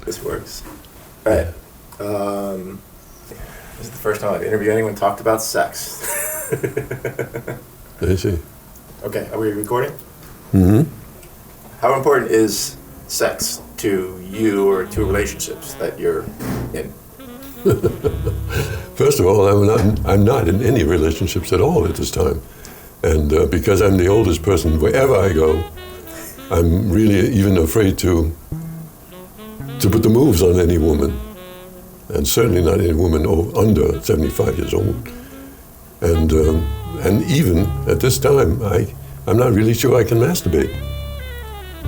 This works. All right. This is the first time I've interviewed anyone who talked about sex. I see. Okay, are we recording? Mm-hmm. How important is sex to you or to relationships that you're in? First of all, I'm not in any relationships at all at this time. And because I'm the oldest person, wherever I go, I'm really even afraid to put the moves on any woman. And certainly not any woman under 75 years old. And even at this time, I'm not really sure I can masturbate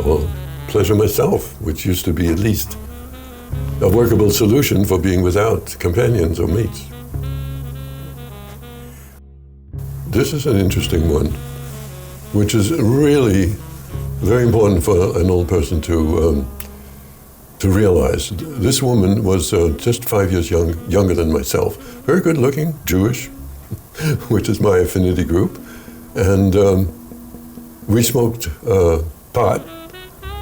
or pleasure myself, which used to be at least a workable solution for being without companions or mates. This is an interesting one, which is really very important for an old person to realize. This woman was just 5 years younger than myself, very good looking, Jewish, which is my affinity group, and we smoked pot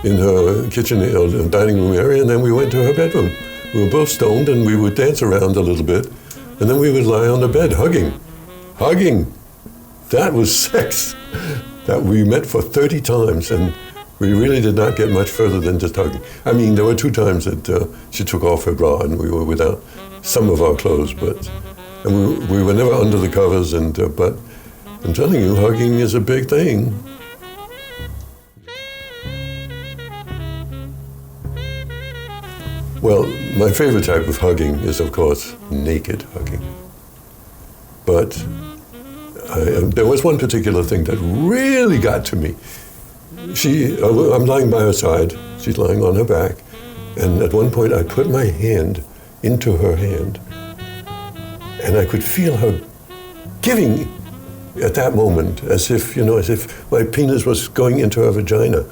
in her kitchen or dining room area, and then we went to her bedroom. We were both stoned, and we would dance around a little bit, and then we would lie on the bed hugging. That was sex. That we met for 30 times, and we really did not get much further than just hugging. I mean, there were 2 times that she took off her bra, and we were without some of our clothes, and we were never under the covers, but I'm telling you, hugging is a big thing. Well, my favorite type of hugging is, of course, naked hugging. But there was one particular thing that really got to me. I'm lying by her side, she's lying on her back, and at one point I put my hand into her hand, and I could feel her giving at that moment, as if my penis was going into her vagina.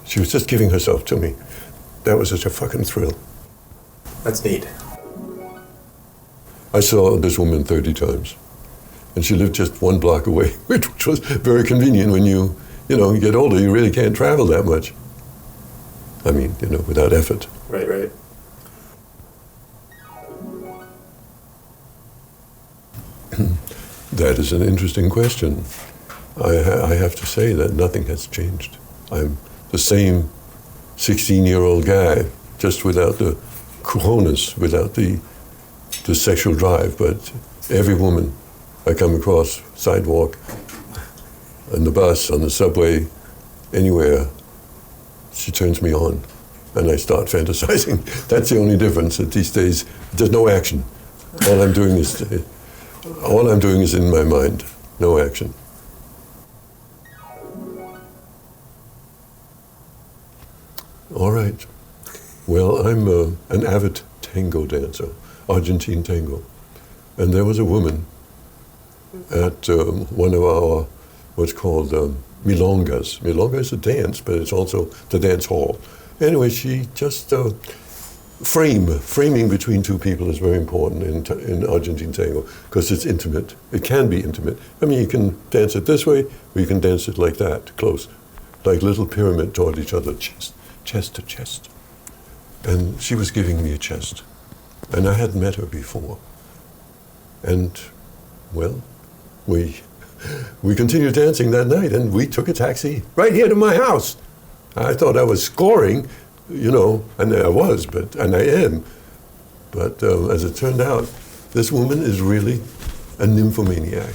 She was just giving herself to me. That was such a fucking thrill. That's neat. I saw this woman 30 times, and she lived just 1 block away, which was very convenient when you get older, you really can't travel that much. I mean, without effort. Right. That is an interesting question. I have to say that nothing has changed. I'm the same 16-year-old guy, just without the cojones, without the sexual drive, but every woman I come across, sidewalk, on the bus, on the subway, anywhere, she turns me on, and I start fantasizing. That's the only difference, that these days there's no action. All I'm doing is in my mind, no action. All right. Well, I'm an avid tango dancer, Argentine tango. And there was a woman at one of our what's called milongas. Milonga is a dance, but it's also the dance hall. Anyway, she just framing between 2 people is very important in Argentine tango because it's intimate. It can be intimate. I mean, you can dance it this way, or you can dance it like that, close, like little pyramid toward each other, chest to chest. And she was giving me a chest, and I hadn't met her before. And well, we continued dancing that night, and we took a taxi right here to my house. I thought I was scoring, and I was, and I am. But as it turned out, this woman is really a nymphomaniac.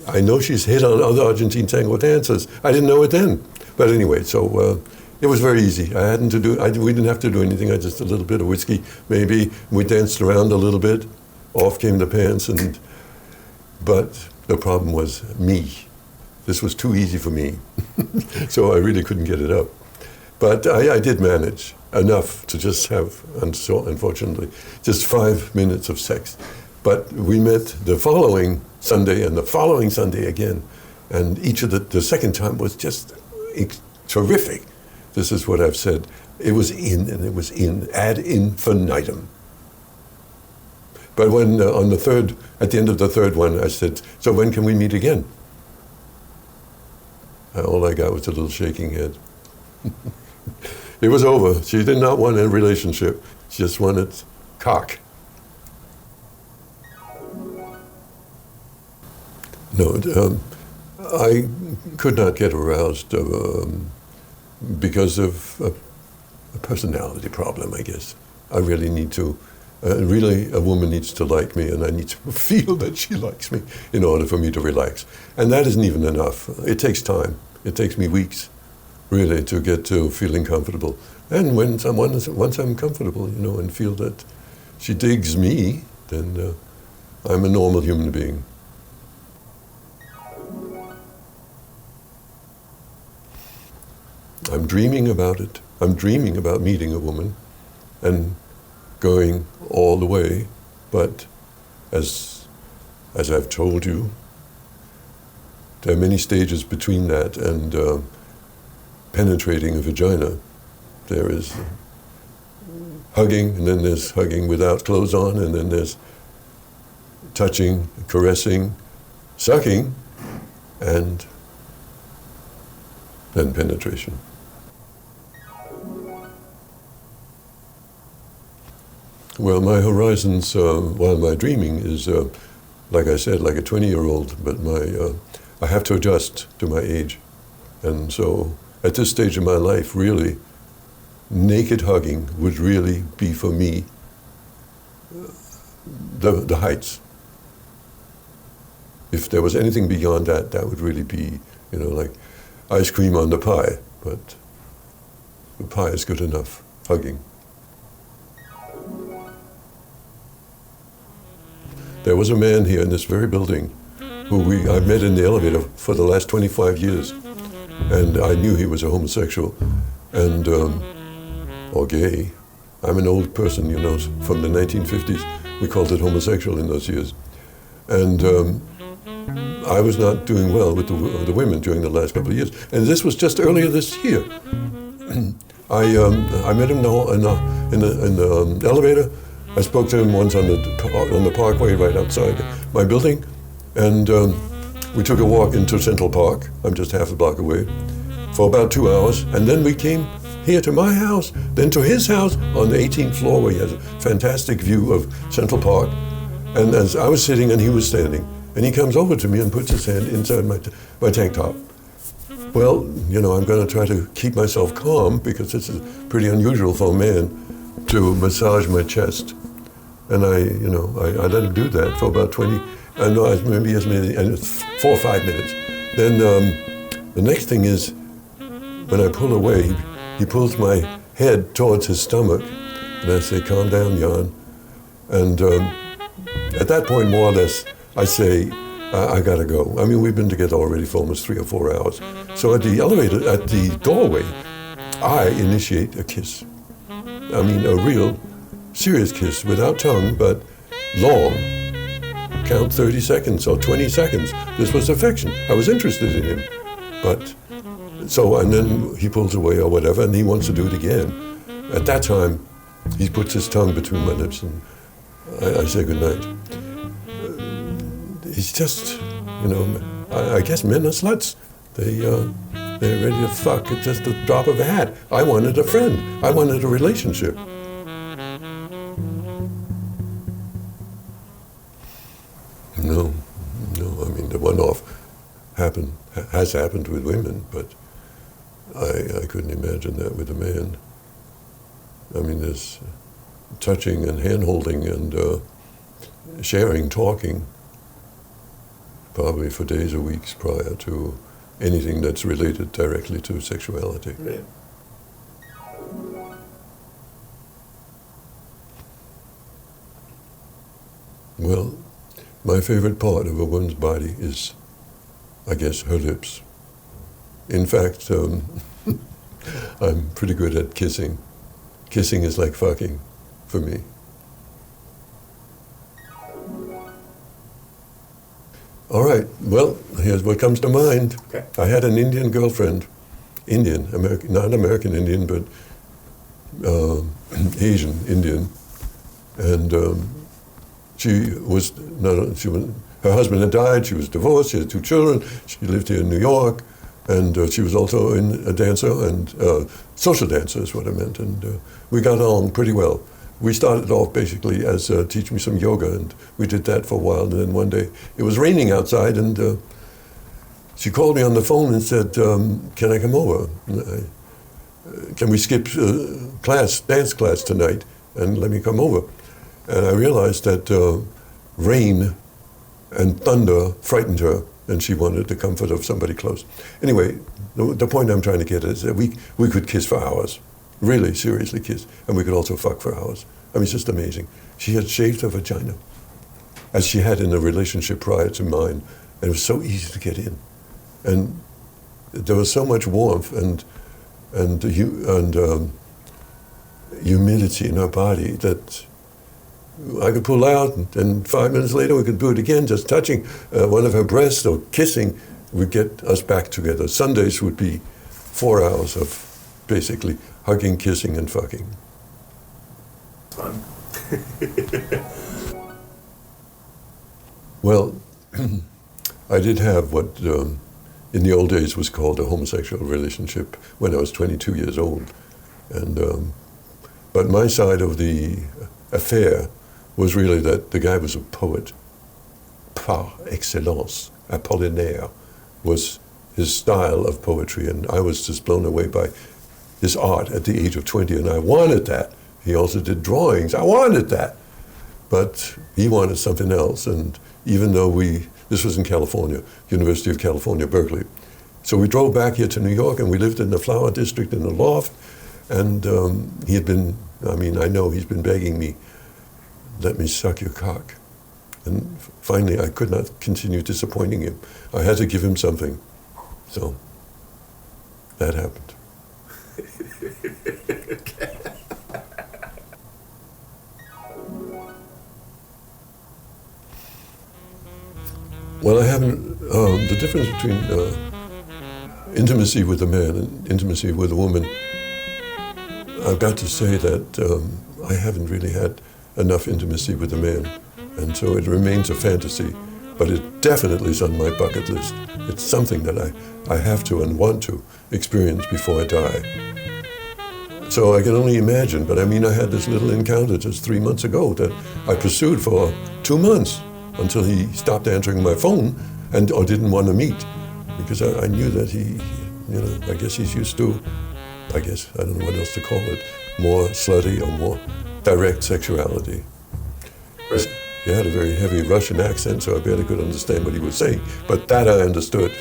I know she's hit on other Argentine tango dancers. I didn't know it then. But anyway, so it was very easy. We didn't have to do anything. Just a little bit of whiskey, maybe. We danced around a little bit. Off came the pants, but the problem was me. This was too easy for me. So I really couldn't get it up. But I did manage enough to just have, unfortunately, just 5 minutes of sex. But we met the following Sunday and the following Sunday again. And each of the second time was just terrific. This is what I've said. It was in ad infinitum. But when at the end of the third one, I said, so when can we meet again? All I got was a little shaking head. It was over. She did not want a relationship. She just wanted cock. No, I could not get aroused because of a personality problem, I guess. I really need to, really a woman needs to like me, and I need to feel that she likes me in order for me to relax. And that isn't even enough. It takes time. It takes me weeks, really, to get to feeling comfortable. And once I'm comfortable, and feel that she digs me, then I'm a normal human being. I'm dreaming about it. I'm dreaming about meeting a woman and going all the way. But as I've told you, there are many stages between that and penetrating a vagina. There is hugging, and then there's hugging without clothes on, and then there's touching, caressing, sucking, and then penetration. Well, my horizons while my dreaming is, like I said, like a 20-year-old, but I have to adjust to my age. And so at this stage of my life, really, naked hugging would really be for me the heights. If there was anything beyond that, that would really be, like ice cream on the pie, but the pie is good enough, hugging. There was a man here in this very building who I've met in the elevator for the last 25 years, and I knew he was a homosexual, and or gay. I'm an old person, from the 1950s. We called it homosexual in those years. And I was not doing well with the women during the last couple of years. And this was just earlier this year. I met him in the elevator. I spoke to him once on the parkway right outside my building. And we took a walk into Central Park. I'm just half a block away, for about 2 hours. And then we came here to my house, then to his house on the 18th floor, where he has a fantastic view of Central Park. And as I was sitting and he was standing, and he comes over to me and puts his hand inside my tank top. Well, I'm going to try to keep myself calm, because this is pretty unusual for a man to massage my chest. And I let him do that for about 4 or 5 minutes. Then the next thing is, when I pull away, he pulls my head towards his stomach, and I say, "Calm down, Jan." And at that point, more or less, I say, I gotta go. I mean, we've been together already for almost 3 or 4 hours. So at the doorway, I initiate a kiss. I mean, a real serious kiss, without tongue, but long. Count 30 seconds or 20 seconds. This was affection. I was interested in him. But, and then he pulls away or whatever, and he wants to do it again. At that time, he puts his tongue between my lips, and I say goodnight. He's just, I guess men are sluts. They're ready to fuck at just the drop of a hat. I wanted a friend. I wanted a relationship. No, I mean, the one-off has happened with women, but I couldn't imagine that with a man. I mean, there's touching and hand-holding and sharing, talking, probably for days or weeks prior to anything that's related directly to sexuality. Right. Well, my favorite part of a woman's body is, I guess, her lips. In fact, I'm pretty good at kissing. Kissing is like fucking for me. All right, well, here's what comes to mind. Okay. I had an Indian girlfriend, not American Indian, but Asian Indian, and her husband had died, she was divorced, she had 2 children, she lived here in New York, And she was also a dancer, and social dancer is what I meant. And we got along pretty well. We started off basically as teach me some yoga, and we did that for a while. And then one day it was raining outside, and she called me on the phone and said, "Can I come over? Can we skip dance class tonight, and let me come over?" And I realized that rain and thunder frightened her, and she wanted the comfort of somebody close. Anyway, the point I'm trying to get is that we could kiss for hours, really seriously kiss, and we could also fuck for hours. I mean, it's just amazing. She had shaved her vagina, as she had in a relationship prior to mine, and it was so easy to get in. And there was so much warmth and humidity in her body that I could pull out, and 5 minutes later we could do it again, just touching one of her breasts or kissing would get us back together. Sundays would be 4 hours of basically hugging, kissing, and fucking. Fun. Well, I did have what in the old days was called a homosexual relationship when I was 22 years old. And but my side of the affair was really that the guy was a poet par excellence. Apollinaire was his style of poetry, and I was just blown away by his art at the age of 20, and I wanted that. He also did drawings. I wanted that. But he wanted something else, and even though this was in California, University of California, Berkeley. So we drove back here to New York, and we lived in the Flower District in the loft, and he had been, I know he's been begging me, "Let me suck your cock." And finally, I could not continue disappointing him. I had to give him something. So that happened. Well, I haven't, the difference between intimacy with a man and intimacy with a woman, I've got to say that I haven't really had enough intimacy with a man, and so it remains a fantasy, but it definitely is on my bucket list. It's something that I have to and want to experience before I die. So I can only imagine, but I had this little encounter just 3 months ago that I pursued for 2 months until he stopped answering my phone or didn't want to meet, because I knew that he, I guess he's used to, I don't know what else to call it, more slutty or more direct sexuality. Right. He had a very heavy Russian accent, so I barely could understand what he was saying, but that I understood.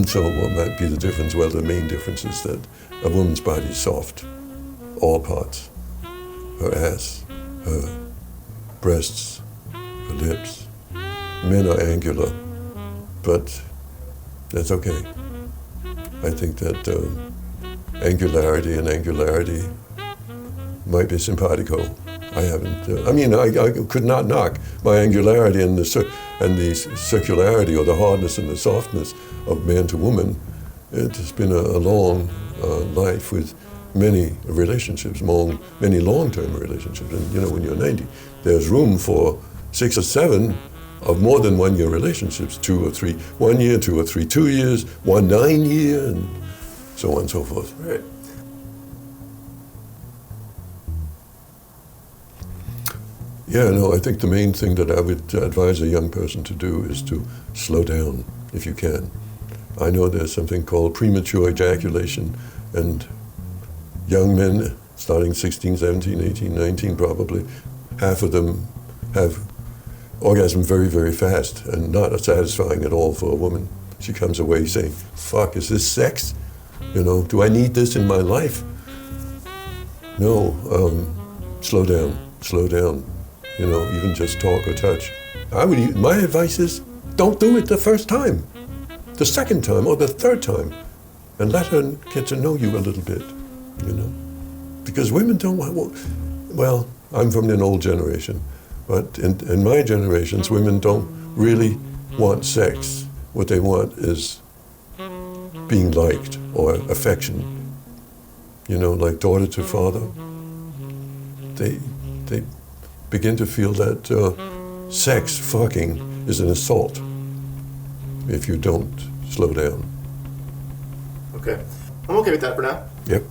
So what might be the difference? Well, the main difference is that a woman's body is soft, all parts. Her ass, her breasts, her lips. Men are angular, but that's okay. I think that angularity might be simpatico. I haven't. I could not knock my angularity and the circularity or the hardness and the softness of man to woman. It's been a long life with many relationships, many long-term relationships. And when you're 90, there's room for 6 or 7 of more than 1 year relationships, 2 or 3, 1 year, 2 or 3, 2 years, 1 9 year, and so on and so forth. Right. Yeah, no, I think the main thing that I would advise a young person to do is to slow down, if you can. I know there's something called premature ejaculation, and young men, starting 16, 17, 18, 19 probably, half of them have orgasm very, very fast and not satisfying at all for a woman. She comes away saying, "Fuck, is this sex? Do I need this in my life?" No, slow down. Even just talk or touch. My advice is, don't do it the first time, the second time or the third time, and let her get to know you a little bit, Because women don't want, well, I'm from an old generation, but in my generations, women don't really want sex. What they want is being liked or affection, like daughter to father. They begin to feel that sex, fucking, is an assault if you don't slow down. Okay. I'm okay with that for now. Yep.